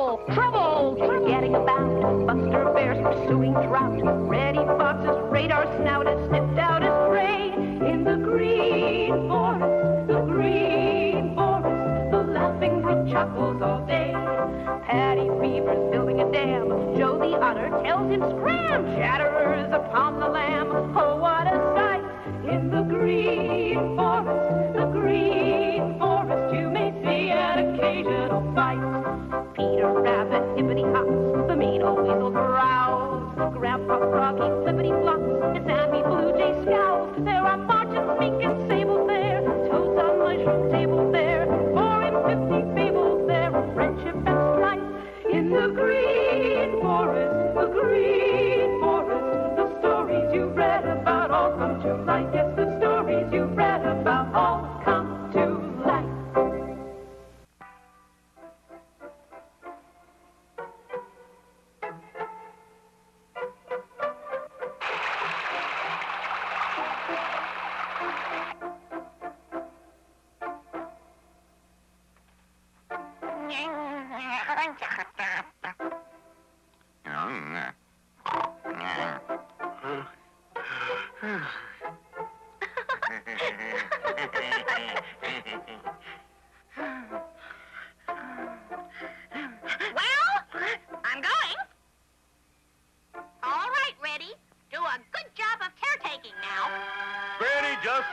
trouble, trouble, forgetting about Buster Bear's pursuing drought. Reddy Fox's radar snout has sniffed out his prey in the green forest, the green forest. The laughing brook chuckles all day. Paddy Beaver's building a dam. Joe the Otter tells him scram. Chatterer's upon the lamb. Oh, what a sight in the green forest, the green forest. You may see an occasional fight. Peter Rabbit hippity hops, the mean old weasel growls. Grandpa Froggy flippity flops, and Sammy Blue Jay scowls. There are marching mink and sable there, toads on mushroom table there, 4 and 50 fables there of friendship and strife. In the green forest, the green forest, the stories you read about all come to life. Yes, the stories you read about all come to life.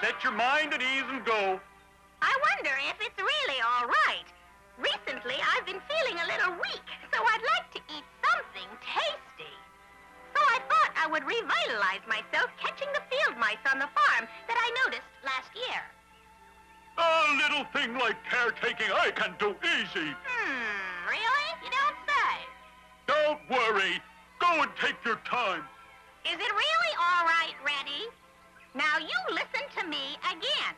Set your mind at ease and go. I wonder if it's really all right. Recently, I've been feeling a little weak, so I'd like to eat something tasty. So I thought I would revitalize myself catching the field mice on the farm that I noticed last year. A little thing like caretaking I can do easy. Really? You don't say. Don't worry. Go and take your time. Is it really all right, Reddy? Now you listen to me again.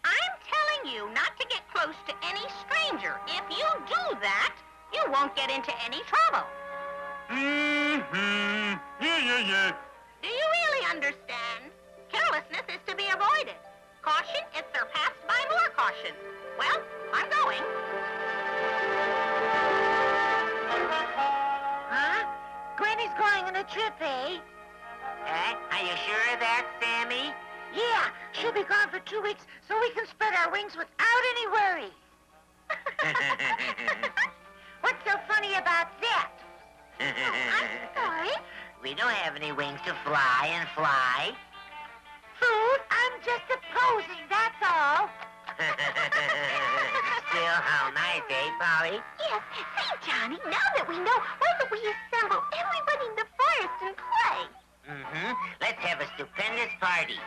I'm telling you not to get close to any stranger. If you do that, you won't get into any trouble. Yeah. Do you really understand? Carelessness is to be avoided. Caution is surpassed by more caution. Well, I'm going. Huh? Granny's going on a trip, eh? Are you sure of that, Sammy? Yeah, she'll be gone for 2 weeks, so we can spread our wings without any worry. What's so funny about that? I'm sorry. We don't have any wings to fly and fly. Food, I'm just opposing, that's all. Still, how nice, eh, Polly? Yes. Say, Johnny, now that we know, why don't we assemble everybody in the forest and play? Let's have a stupendous party.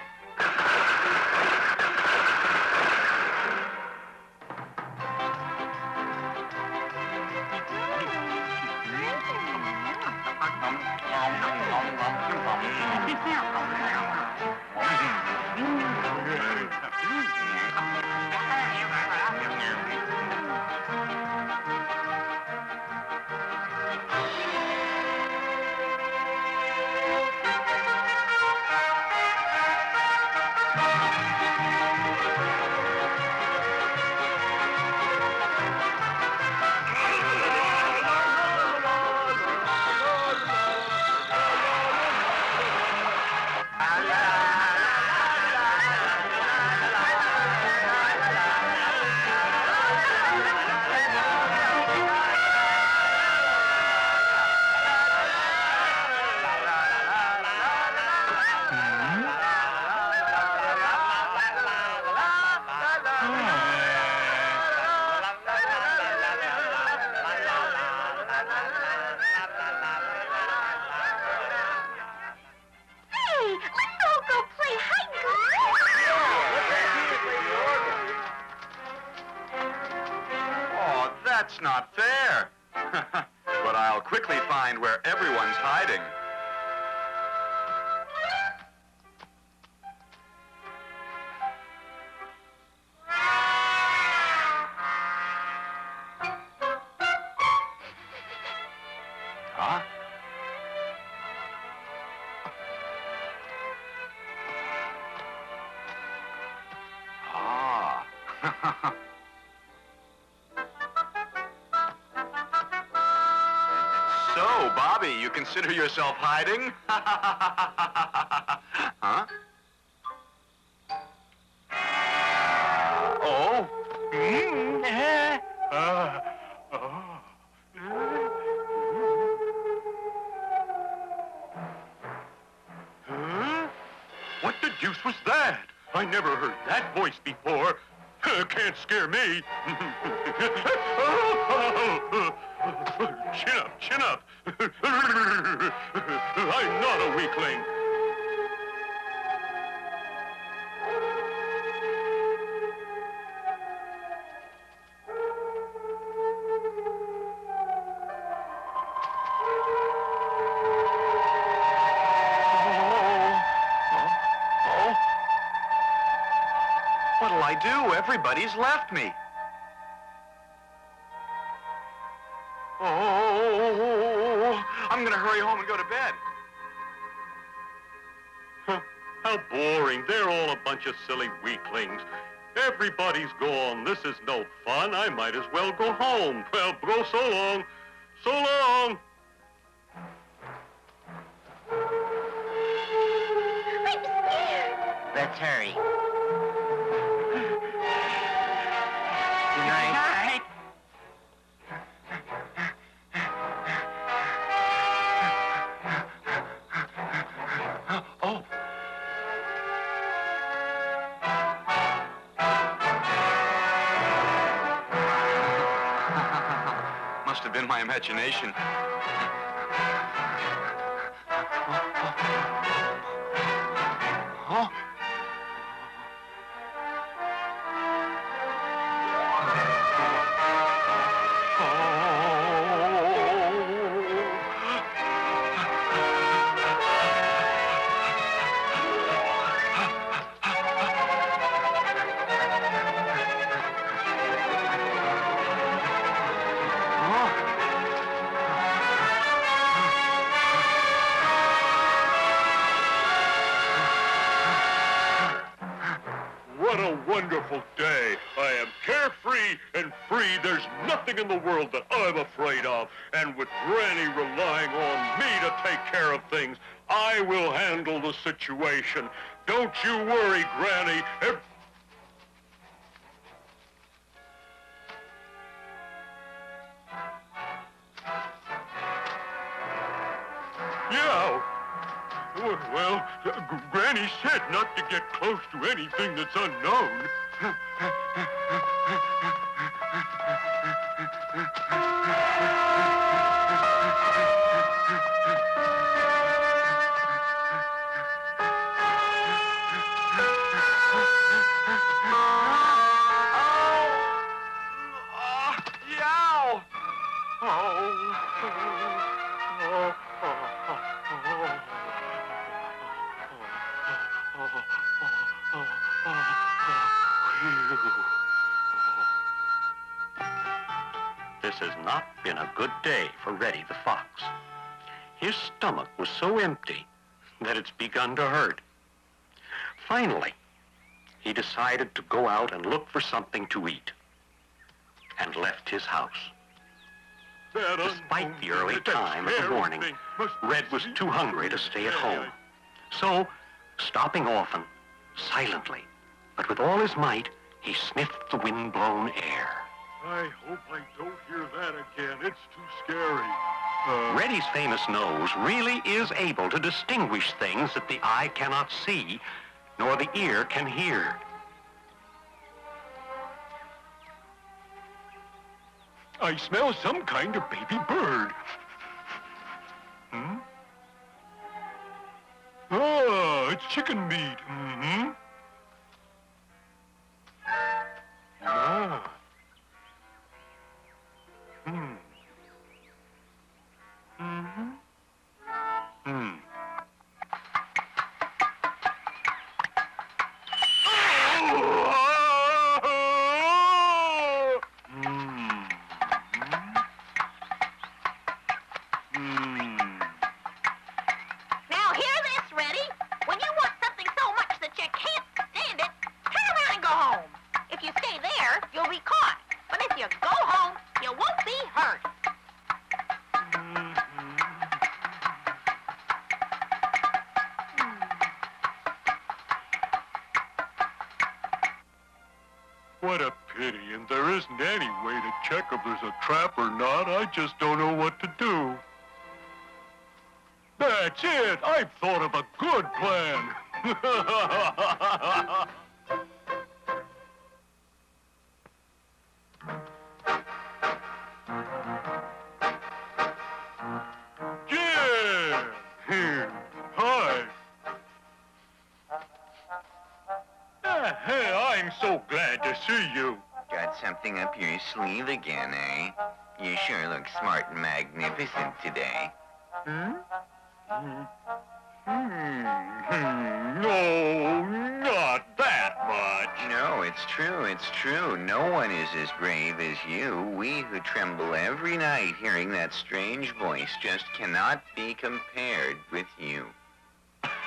That's not fair. But I'll quickly find where everyone's hiding. Huh? Ah. Oh, Bobby, you consider yourself hiding? Huh? Oh. Huh? What the deuce was that? I never heard that voice before. Can't scare me. Chin up, chin up. I'm not a weakling. What'll I do? Everybody's left me. Oh, I'm gonna hurry home and go to bed. How boring. They're all a bunch of silly weaklings. Everybody's gone. This is no fun. I might as well go home. Well, go so long. So long. I'm scared. Let's hurry. Good night. Oh. Must have been my imagination. Huh? What a wonderful day. I am carefree and free. There's nothing in the world that I'm afraid of. And with Granny relying on me to take care of things, I will handle the situation. Don't you worry, Granny. Yeah. Well, Granny said not to get close to anything that's unknown. Yow! This has not been a good day for Reddy the Fox. His stomach was so empty that it's begun to hurt. Finally, he decided to go out and look for something to eat and left his house. Despite the early time of the morning, Red was too hungry to stay at home. So, stopping often, silently, but with all his might, he sniffed the wind-blown air. I hope I don't hear that again. It's too scary. Reddy's famous nose really is able to distinguish things that the eye cannot see, nor the ear can hear. I smell some kind of baby bird. Oh, it's chicken meat. Mm-hmm. Ah. Now hear this, Reddy. When you want something so much that you can't stand it, turn around and go home. If you stay there, you'll be caught. But if you go home, you won't be hurt. a trap or not, I just don't know what to do. That's it! I've thought of a good plan. Jim! Hi. Hey, I'm so glad to see you. Got something up your sleeve again, eh? You sure look smart and magnificent today. No, not that much. No, it's true, it's true. No one is as brave as you. We who tremble every night hearing that strange voice just cannot be compared with you.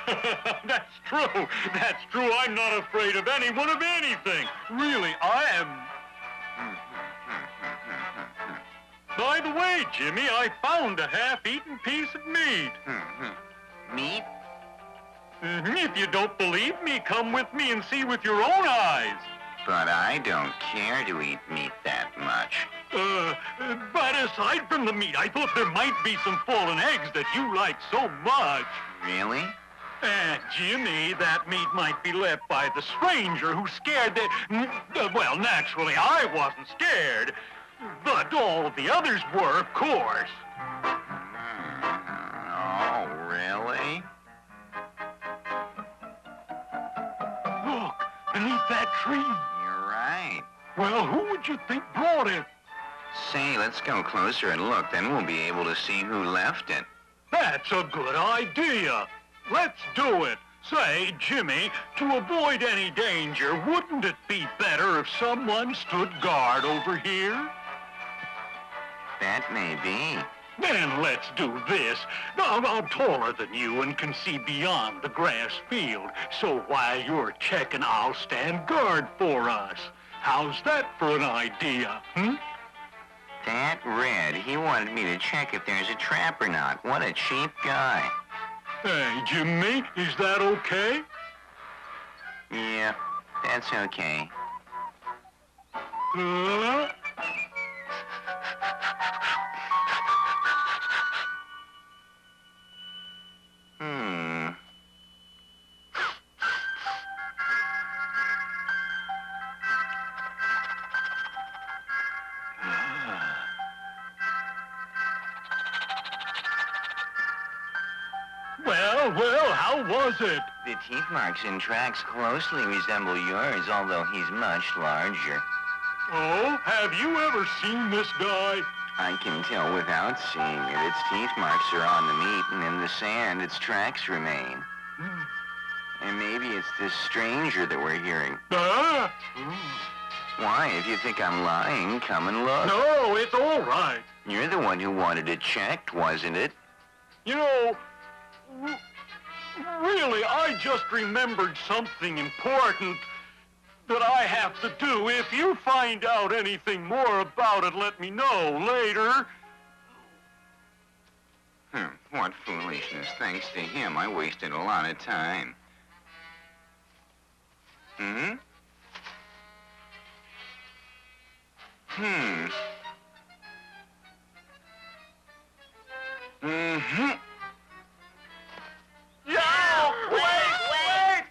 That's true. That's true. I'm not afraid of anyone of anything. Really, I am. By the way, Jimmy, I found a half-eaten piece of meat. Meat? If you don't believe me, come with me and see with your own eyes. But I don't care to eat meat that much. But aside from the meat, I thought there might be some fallen eggs that you like so much. Really? Jimmy, that meat might be left by the stranger who scared the... well, naturally, I wasn't scared. But all of the others were, of course. Oh, really? Look, beneath that tree. You're right. Well, who would you think brought it? Say, let's go closer and look. Then we'll be able to see who left it. That's a good idea. Let's do it. Say, Jimmy, to avoid any danger, wouldn't it be better if someone stood guard over here? That may be. Then let's do this. Now, I'm taller than you and can see beyond the grass field. So while you're checking, I'll stand guard for us. How's that for an idea, That Red, he wanted me to check if there's a trap or not. What a cheap guy. Hey, Jimmy, is that okay? Yeah, that's okay. Well, how was it? The teeth marks in tracks closely resemble yours, although he's much larger. Oh, have you ever seen this guy? I can tell without seeing it. Its teeth marks are on the meat, and in the sand, its tracks remain. And maybe it's this stranger that we're hearing. Why, if you think I'm lying, come and look. No, it's all right. You're the one who wanted it checked, wasn't it? You know, really, I just remembered something important that I have to do. If you find out anything more about it, let me know later. What foolishness. Thanks to him, I wasted a lot of time. Yo! Wait!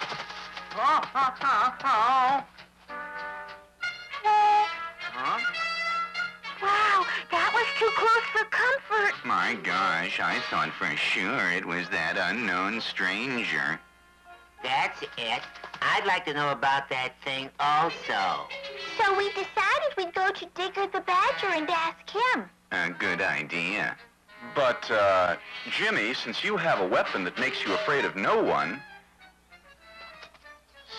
Wow, that was too close for comfort. My gosh, I thought for sure it was that unknown stranger. That's it. I'd like to know about that thing also. So we decided we'd go to Digger the Badger and ask him. A good idea. But, Jimmy, since you have a weapon that makes you afraid of no one...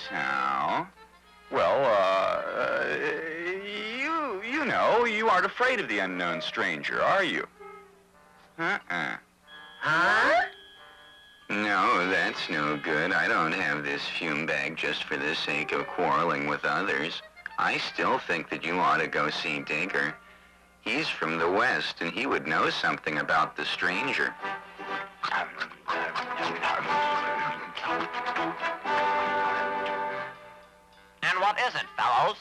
So? Well, you know, you aren't afraid of the unknown stranger, are you? Huh? No, that's no good. I don't have this fume bag just for the sake of quarreling with others. I still think that you ought to go see Digger. He's from the West, and he would know something about the stranger. And what is it, fellows?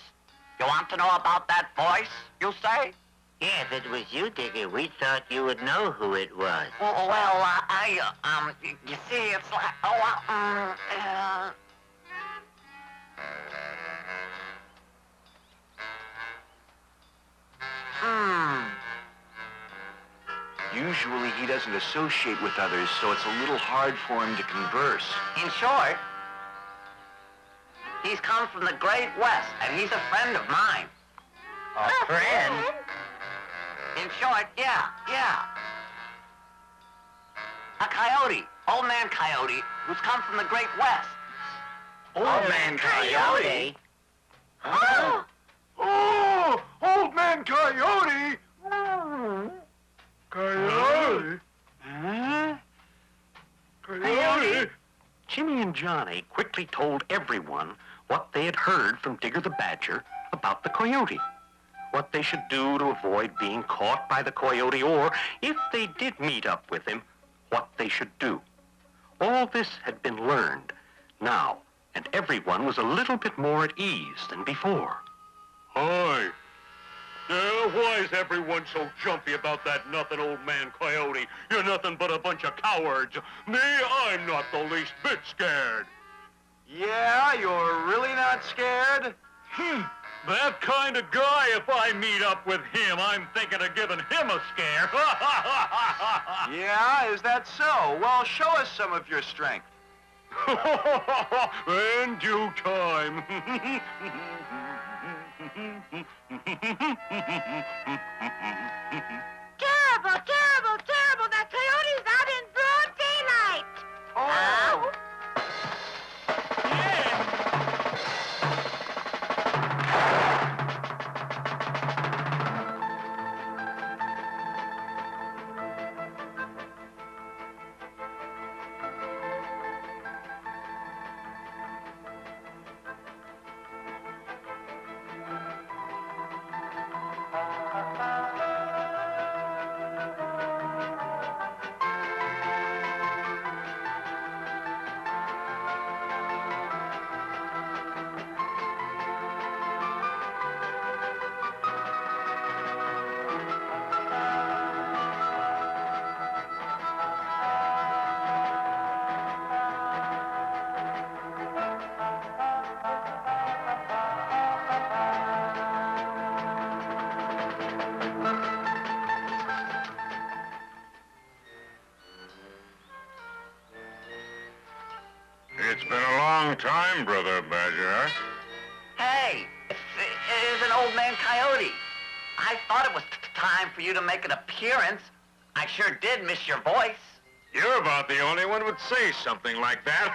You want to know about that voice, you say? Yeah, if it was you, Digger, we thought you would know who it was. You see, it's like, Usually he doesn't associate with others, so it's a little hard for him to converse. In short, he's come from the Great West, and he's a friend of mine. A friend? In short, yeah. A coyote, Old Man Coyote, who's come from the Great West. Old Man Coyote? Oh, Old Man Coyote! Coyote? Huh? Coyote? Jimmy and Johnny quickly told everyone what they had heard from Digger the Badger about the coyote, what they should do to avoid being caught by the coyote, or, if they did meet up with him, what they should do. All this had been learned now, and everyone was a little bit more at ease than before. Hi. Yeah, why is everyone so jumpy about that nothing Old Man Coyote? You're nothing but a bunch of cowards. Me, I'm not the least bit scared. Yeah, you're really not scared? That kind of guy, if I meet up with him, I'm thinking of giving him a scare. Yeah, is that so? Well, show us some of your strength. In due time. Terrible, terrible, terrible! That coyote's out in broad daylight! Oh! It's been a long time, Brother Badger. Hey, it is an Old Man Coyote. I thought it was time for you to make an appearance. I sure did miss your voice. You're about the only one who'd say something like that.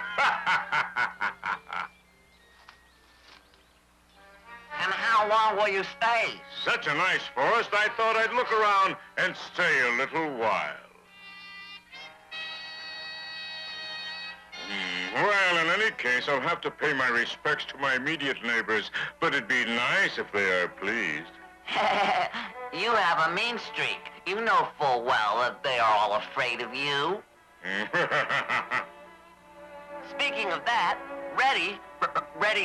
And how long will you stay? Such a nice forest, I thought I'd look around and stay a little while. Well, in any case, I'll have to pay my respects to my immediate neighbors, but it'd be nice if they are pleased. You have a mean streak. You know full well that they are all afraid of you. Speaking of that, Reddy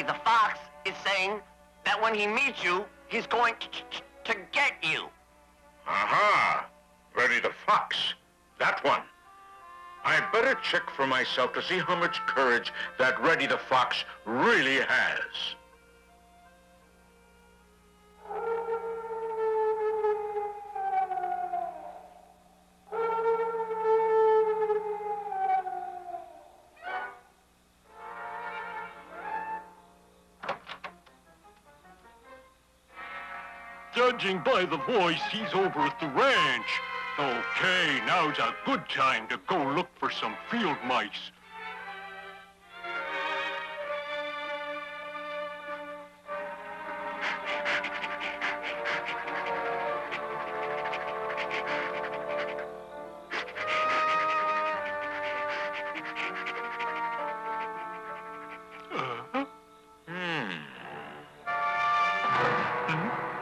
the fox is saying that when he meets you, he's going to get you. Aha! Reddy the Fox. That one. I better check for myself to see how much courage that Reddy the Fox really has. Judging by the voice, he's over at the ranch. Okay, now's a good time to go look for some field mice.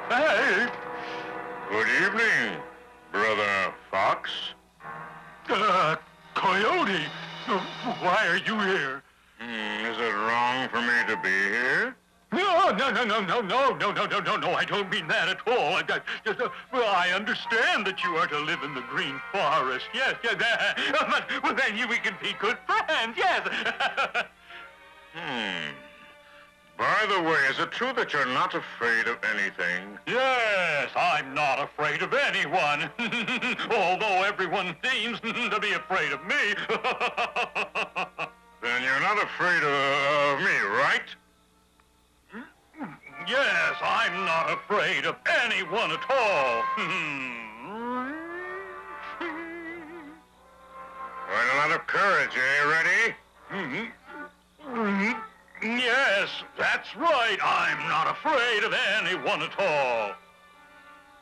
Hey! Good evening, Brother Fox. Coyote! Why are you here? Is it wrong for me to be here? No, No, I don't mean that at all. Well, I understand that you are to live in the green forest. Yes. But well, then we can be good friends, yes. By the way, is it true that you're not afraid of anything? Yes, I'm not afraid of anyone. Although everyone seems to be afraid of me. Then you're not afraid of me, right? Yes, I'm not afraid of anyone at all. Quite a lot of courage, eh, Reddy? Yes, that's right. I'm not afraid of anyone at all.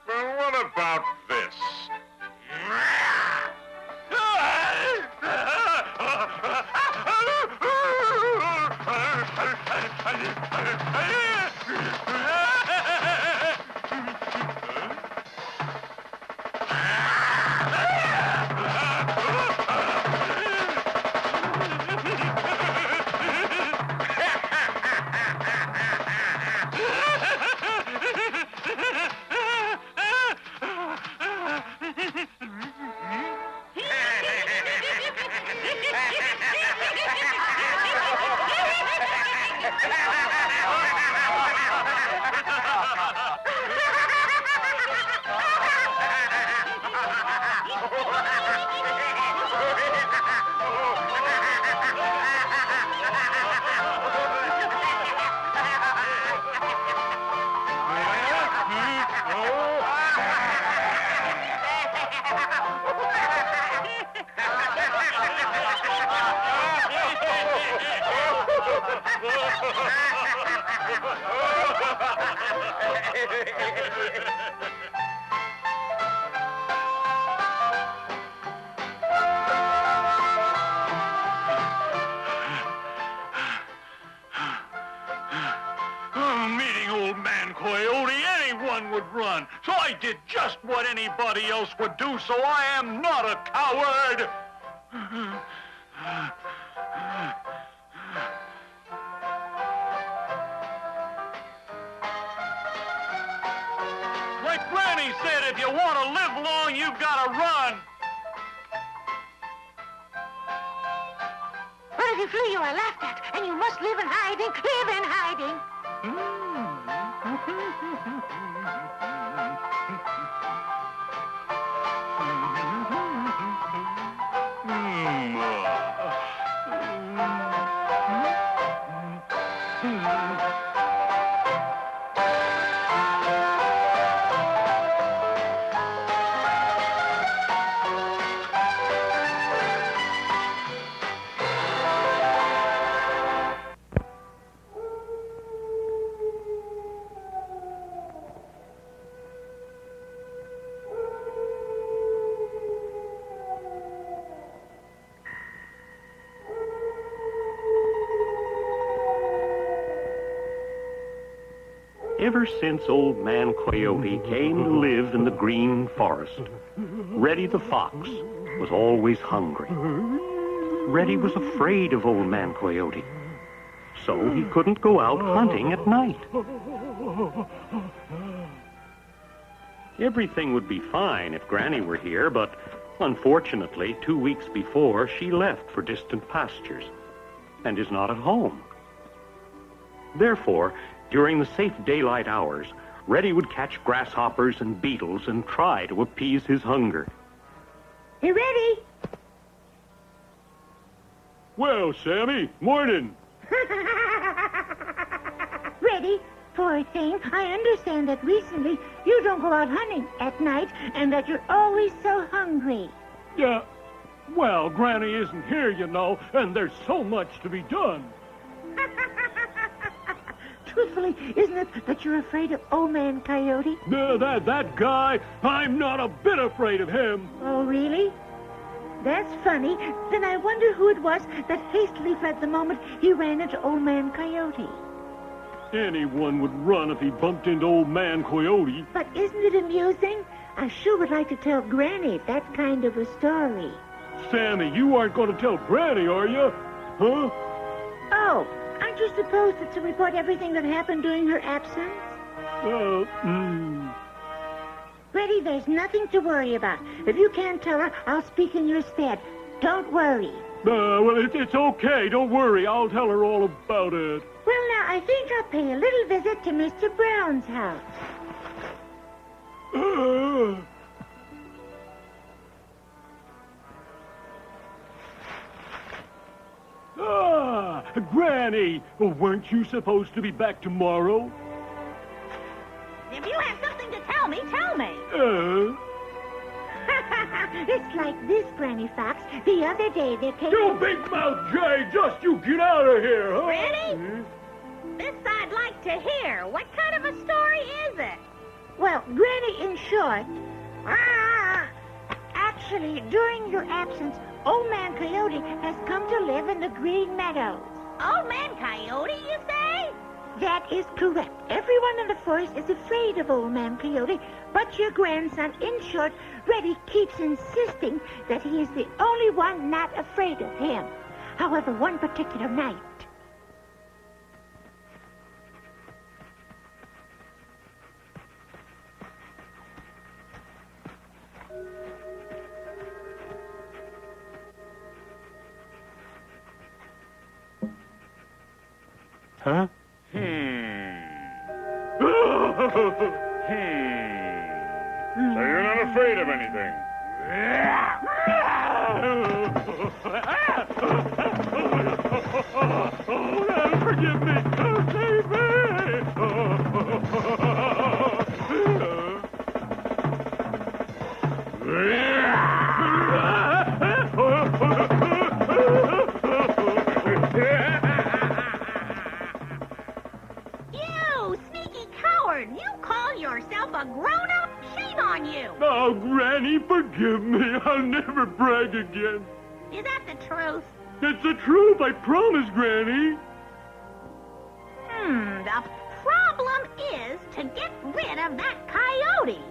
Well, what about this? Meeting Old Man Coyote, anyone would run. So I did just what anybody else would do, so I am not a coward. Like Granny said, if you want to live long, you've got to run. But if you flee, you are laughed at, and you must live in hiding. Live in hiding. Ever since Old Man Coyote came to live in the green forest, Reddy the Fox was always hungry. Reddy was afraid of Old Man Coyote, so he couldn't go out hunting at night. Everything would be fine if Granny were here, but unfortunately, 2 weeks before, she left for distant pastures and is not at home. Therefore, during the safe daylight hours, Reddy would catch grasshoppers and beetles and try to appease his hunger. Hey, Reddy. Well, Sammy, morning. Reddy, poor thing, I understand that recently you don't go out hunting at night and that you're always so hungry. Yeah, well, Granny isn't here, you know, and there's so much to be done. Truthfully, isn't it that you're afraid of Old Man Coyote? That guy, I'm not a bit afraid of him. Oh, really? That's funny. Then I wonder who it was that hastily fled the moment he ran into Old Man Coyote. Anyone would run if he bumped into Old Man Coyote. But isn't it amusing? I sure would like to tell Granny that kind of a story. Sammy, you aren't going to tell Granny, are you? Huh? Oh, aren't Aren't you supposed to report everything that happened during her absence? Reddy, there's nothing to worry about. If you can't tell her, I'll speak in your stead. Don't worry. Well, it's okay. Don't worry. I'll tell her all about it. Well, now, I think I'll pay a little visit to Mr. Brown's house. Granny! Well, weren't you supposed to be back tomorrow? If you have something to tell me, tell me. It's like this, Granny Fox. The other day there came... You big mouth Jay! Just you get out of here, huh? Reddy? This I'd like to hear. What kind of a story is it? Well, Granny, in short... Actually, during your absence, Old Man Coyote has come to live in the Green Meadows. Old Man Coyote, you say? That is correct. Everyone in the forest is afraid of Old Man Coyote, but your grandson, in short, Reddy, keeps insisting that he is the only one not afraid of him. However, one particular night... Huh? So you're not afraid of anything? Oh, forgive me. Save me. You sneaky coward! You call yourself a grown-up? Shame on you! Oh, Granny, forgive me. I'll never brag again. Is that the truth? It's the truth, I promise, Granny. The problem is to get rid of that coyote.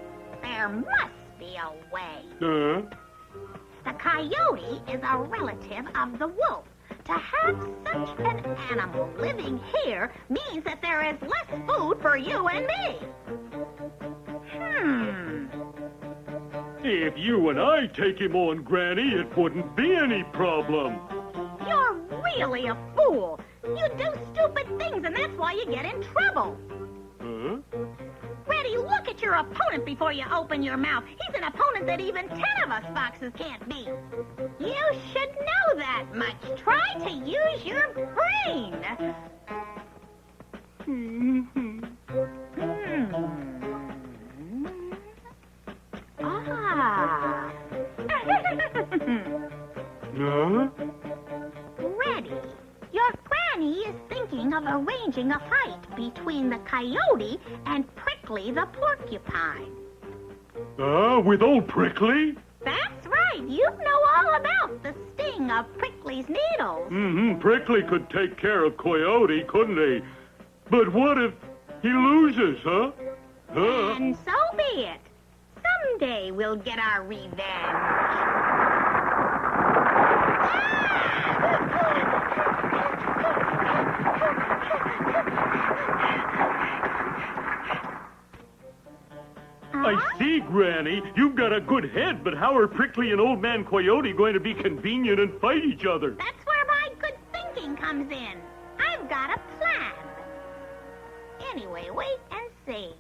There must be a way. Huh? The coyote is a relative of the wolf. To have such an animal living here means that there is less food for you and me. If you and I take him on, Granny, it wouldn't be any problem. You're really a fool. You do stupid things, and that's why you get in trouble. Huh? Reddy, look at your opponent before you open your mouth. He's an opponent that even 10 of us foxes can't beat. You should know that much. Try to use your brain. Ah. Huh? Reddy, your granny is thinking of arranging a fight between the coyote and Prickly the porcupine. With old Prickly? That's right. You know all about the sting of Prickly's needles. Prickly could take care of Coyote, couldn't he? But what if he loses, huh? And so be it. Someday we'll get our revenge. I see, Granny. You've got a good head, but how are Prickly and Old Man Coyote going to be convenient and fight each other? That's where my good thinking comes in. I've got a plan. Anyway, wait and see.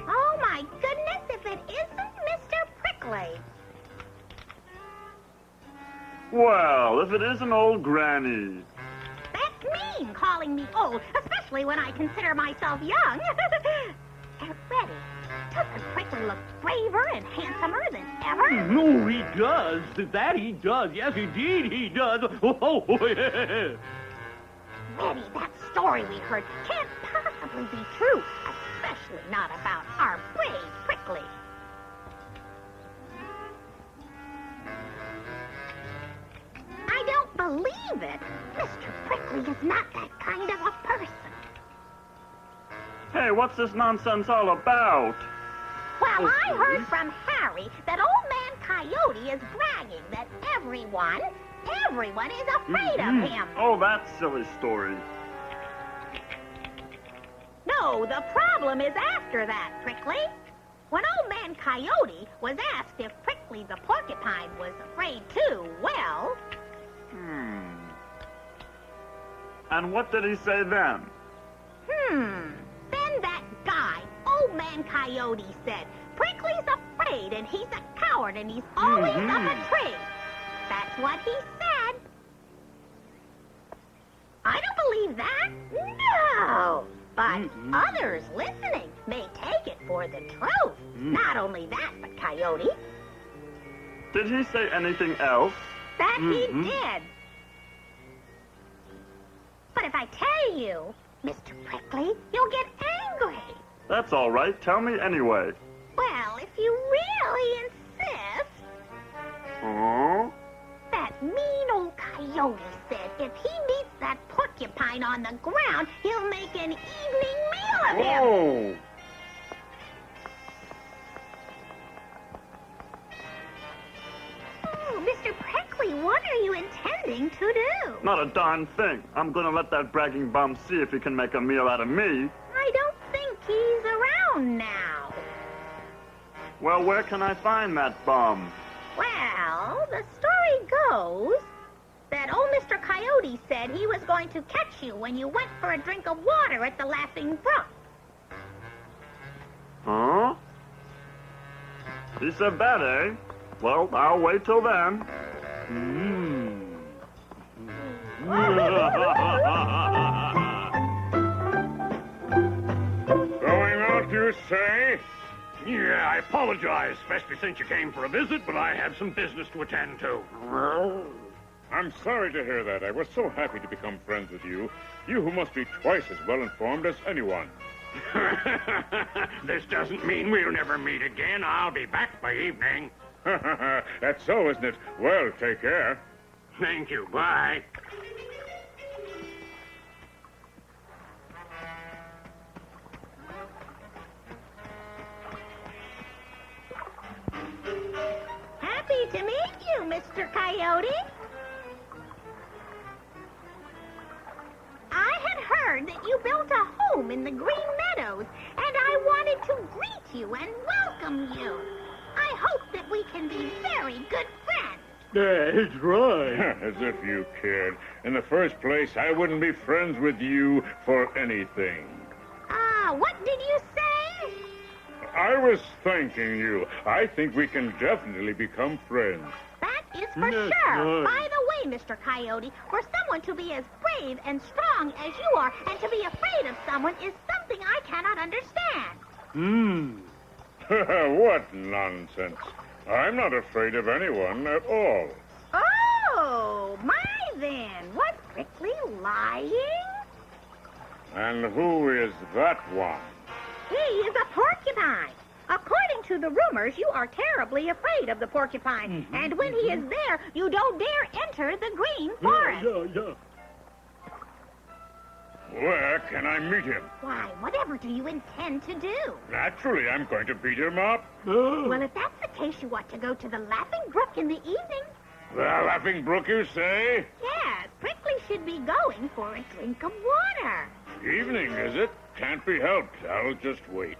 Oh, my goodness, if it isn't Mr. Prickly. Well, if it isn't old Granny. That's mean, calling me old, especially when I consider myself young. Reddy, doesn't Prickly look braver and handsomer than ever? No, he does. That he does. Yes, indeed he does. Oh, yeah. Reddy, that story we heard can't possibly be true, especially not about our brave Prickly. I don't believe it. Mr. Prickly is not that kind of a person. Hey, what's this nonsense all about? Well, I heard from Harry that Old Man Coyote is bragging that everyone is afraid of him. Oh, that silly story. No, the problem is after that, Prickly. When Old Man Coyote was asked if Prickly the porcupine was afraid too, well... And what did he say then? Then that guy, Old Man Coyote, said, Prickly's afraid and he's a coward and he's always up a tree. That's what he said. I don't believe that. No. But others listening may take it for the truth. Not only that, but Coyote. Did he say anything else? That he did. But if I tell you, Mr. Prickly, you'll get angry. That's all right. Tell me anyway. Well, if you really insist, Oh? that mean old Coyote said if he meets that porcupine on the ground, he'll make an evening meal of him. Whoa! Oh, Mr. Prickly, what are you intending to do? Not a darn thing. I'm gonna let that bragging bum see if he can make a meal out of me. I don't think he's around now. Well, where can I find that bum? Well, the story goes that old Mr. Coyote said he was going to catch you when you went for a drink of water at the Laughing Brook. Huh? He said that, eh? Well, I'll wait till then. Going out, you say? Yeah, I apologize, especially since you came for a visit, but I have some business to attend to. I'm sorry to hear that. I was so happy to become friends with you. You who must be twice as well informed as anyone. This doesn't mean we'll never meet again. I'll be back by evening. That's so, isn't it? Well, take care. Thank you. Bye. Happy to meet you, Mr. Coyote. I had heard that you built a home in the Green Meadows, and I wanted to greet you and welcome you. I hope that we can be very good friends. That's right. As if you cared. In the first place, I wouldn't be friends with you for anything. What did you say? I was thanking you. I think we can definitely become friends. That is for sure. By the way, Mr. Coyote, for someone to be as brave and strong as you are and to be afraid of someone is something I cannot understand. What nonsense. I'm not afraid of anyone at all. Oh, my then. Was Prickly lying? And who is that one? He is a porcupine. According to the rumors, you are terribly afraid of the porcupine. And when he is there, you don't dare enter the green forest. Where can I meet him? Why, whatever do you intend to do? Naturally, I'm going to beat him up. Well, if that's the case, you ought to go to the Laughing Brook in the evening. The Laughing Brook, you say? Yes, Prickly should be going for a drink of water. Evening, is it? Can't be helped. I'll just wait.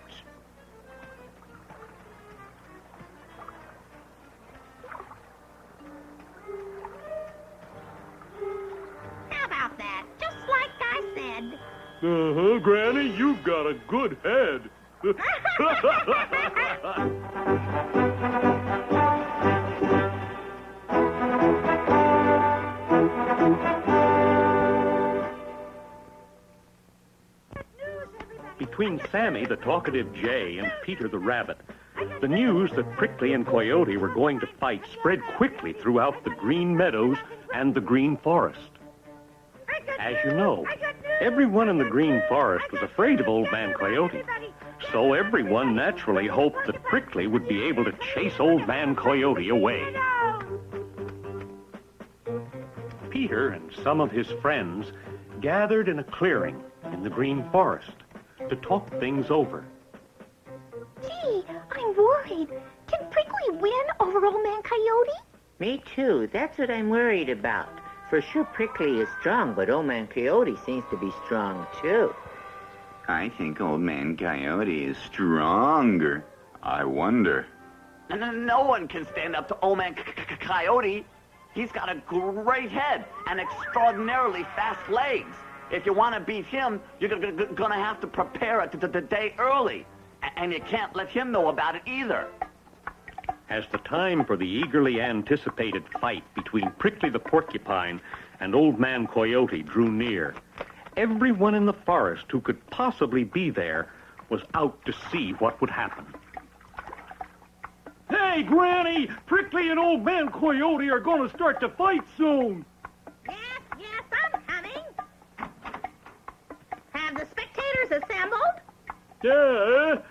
How about that? Just like I said. Granny, you've got a good head. Between Sammy, the talkative jay, and Peter the rabbit, the news that Prickly and Coyote were going to fight spread quickly throughout the Green Meadows and the Green Forest. As you know, everyone in the Green Forest was afraid of Old Man Coyote, so everyone naturally hoped that Prickly would be able to chase Old Man Coyote away. Peter and some of his friends gathered in a clearing in the green forest to talk things over. Gee, I'm worried. Can Prickly win over Old Man Coyote? Me too. That's what I'm worried about. For sure Prickly is strong, but Old Man Coyote seems to be strong too. I think Old Man Coyote is stronger. I wonder. And no one can stand up to Old Man Coyote. He's got a great head and extraordinarily fast legs. If you want to beat him, you're going to have to prepare it the day early. And you can't let him know about it either. As the time for the eagerly anticipated fight between Prickly the Porcupine and Old Man Coyote drew near, everyone in the forest who could possibly be there was out to see what would happen. Hey, Granny! Prickly and Old Man Coyote are going to start to fight soon. Yes, I'm coming. Have the spectators assembled? Yeah,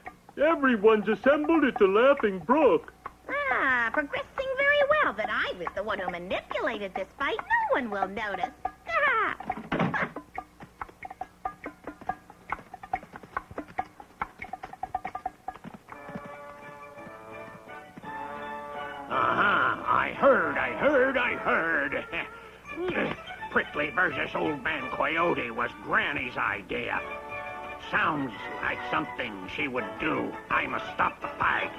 everyone's assembled at the Laughing Brook. Ah, progressing very well. That I was the one who manipulated this fight. No one will notice. Ah. I heard. Prickly versus Old Man Coyote was Granny's idea. Sounds like something she would do. I must stop the fight.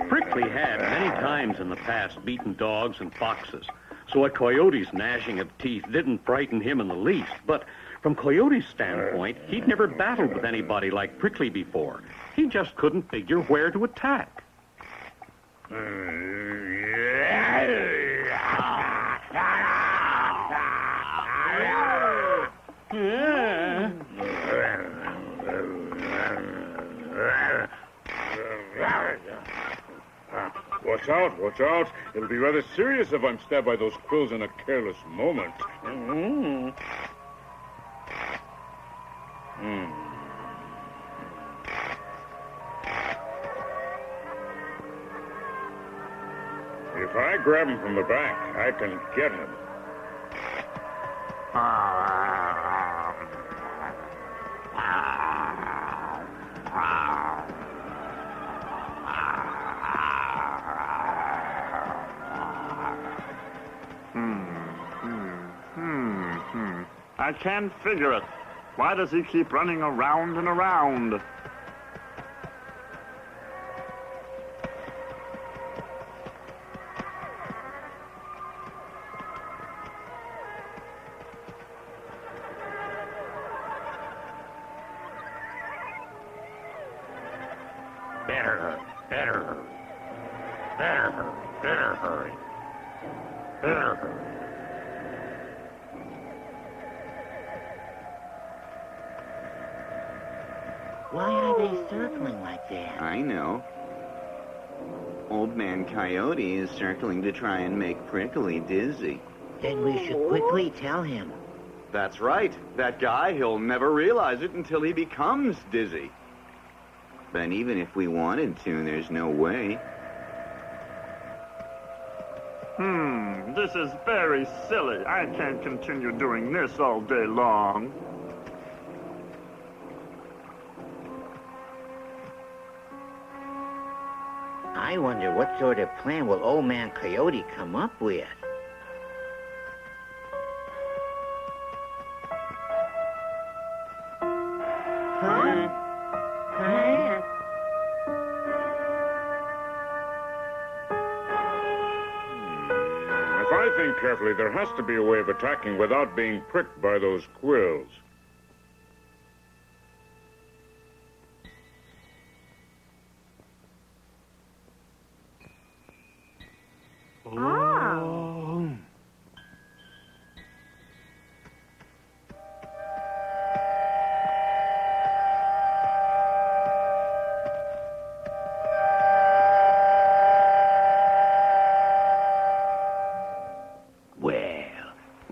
Prickly had many times in the past beaten dogs and foxes, so a coyote's gnashing of teeth didn't frighten him in the least. But from Coyote's standpoint, he'd never battled with anybody like Prickly before. He just couldn't figure where to attack. Watch out, watch out. It'll be rather serious if I'm stabbed by those quills in a careless moment. If I grab him from the back, I can get him. I can't figure it. Why does he keep running around and around? Better hurry. Why are they circling like that? I know. Old Man Coyote is circling to try and make Prickly dizzy. Then we should quickly tell him. That's right. That guy, he'll never realize it until he becomes dizzy. But even if we wanted to, there's no way. This is very silly. I can't continue doing this all day long. I wonder what sort of plan will Old Man Coyote come up with? If I think carefully, there has to be a way of attacking without being pricked by those quills.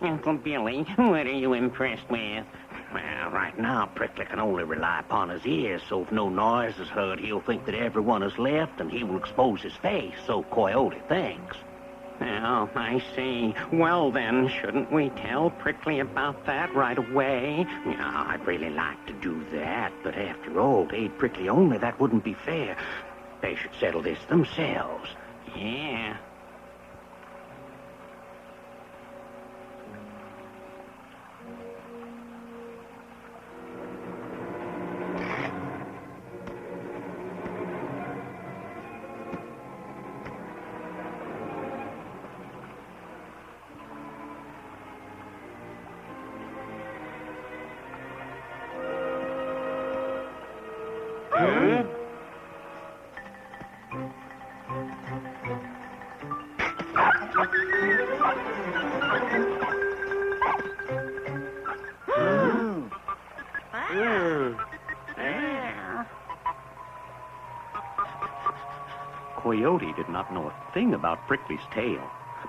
Uncle Billy, what are you impressed with? Well, right now, Prickly can only rely upon his ears, so if no noise is heard, he'll think that everyone has left, and he will expose his face, so Coyote thinks. Oh, I see. Well, then, shouldn't we tell Prickly about that right away? Yeah, I'd really like to do that, but after all, to aid Prickly only, that wouldn't be fair. They should settle this themselves. Yeah. Coyote did not know a thing about Prickly's tail,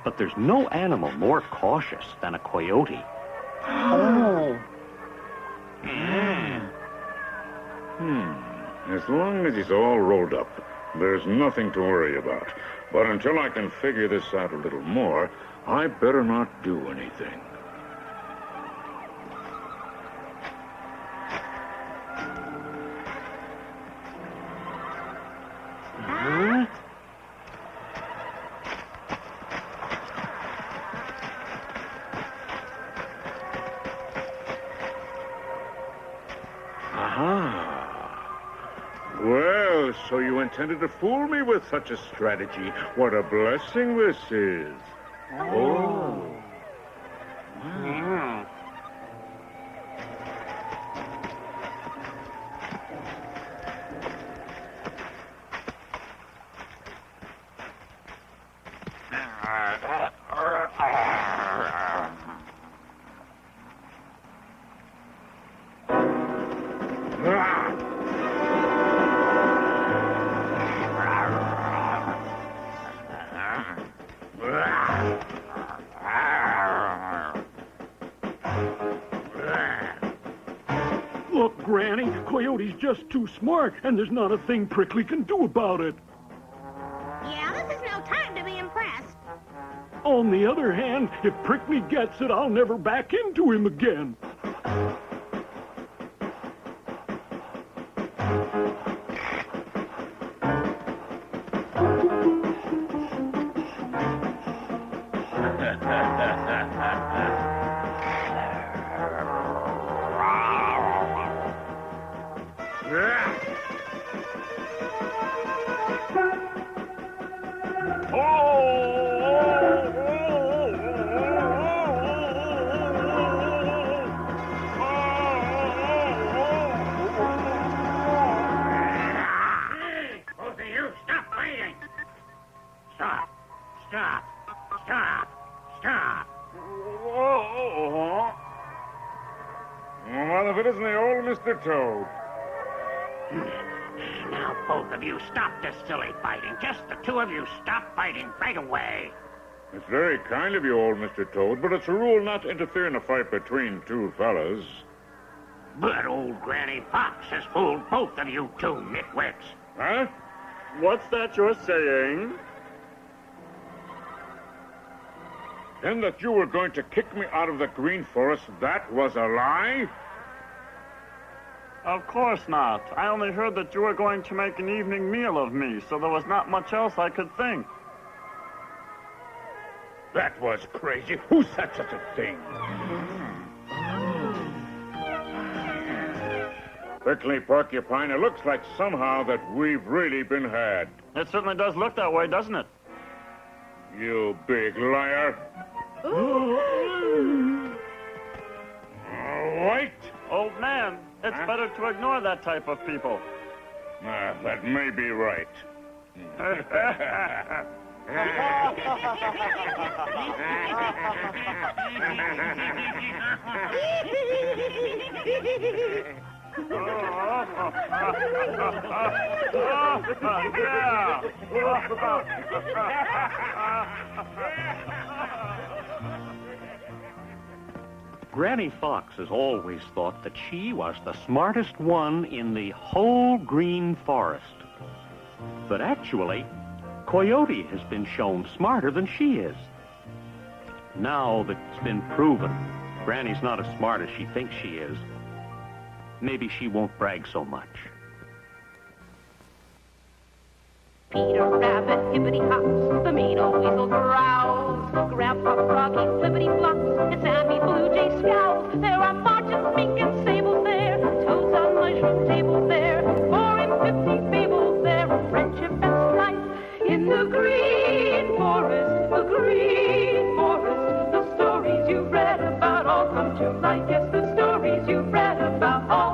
but there's no animal more cautious than a coyote. Oh. As long as he's all rolled up, there's nothing to worry about. But until I can figure this out a little more, I better not do anything. Well, so you intended to fool me with such a strategy. What a blessing this is. Oh. Wow. Look, Granny, Coyote's just too smart, and there's not a thing Prickly can do about it. Yeah, this is no time to be impressed. On the other hand, if Prickly gets it, I'll never back into him again. Well, if it isn't the old Mr. Toad. Now, both of you, stop this silly fighting. Just the two of you, stop fighting right away. It's very kind of you, old Mr. Toad, but it's a rule not to interfere in a fight between two fellas. But old Granny Fox has fooled both of you two nitwits. Huh? What's that you're saying? Then that you were going to kick me out of the Green Forest, that was a lie? Of course not. I only heard that you were going to make an evening meal of me, so there was not much else I could think. That was crazy. Who said such a thing? Prickly Porcupine, it looks like somehow that we've really been had. It certainly does look that way, doesn't it? You big liar. Wait. Old man, it's better to ignore that type of people. That may be right. Granny Fox has always thought that she was the smartest one in the whole green forest. But actually, Coyote has been shown smarter than she is. Now that it's been proven Granny's not as smart as she thinks she is, maybe she won't brag so much. Peter Rabbit hippity-hops, the mean old weasel growls. Grandpa Froggy flippity-flops, and Sammy Blue Jay scowls. There are marches, mink, and sable there, toads on mushroom table there, 4 and 50 fables there, of friendship and strife. In the green forest, the green forest, the stories you've read about all come to life. Yes, the stories you've read about all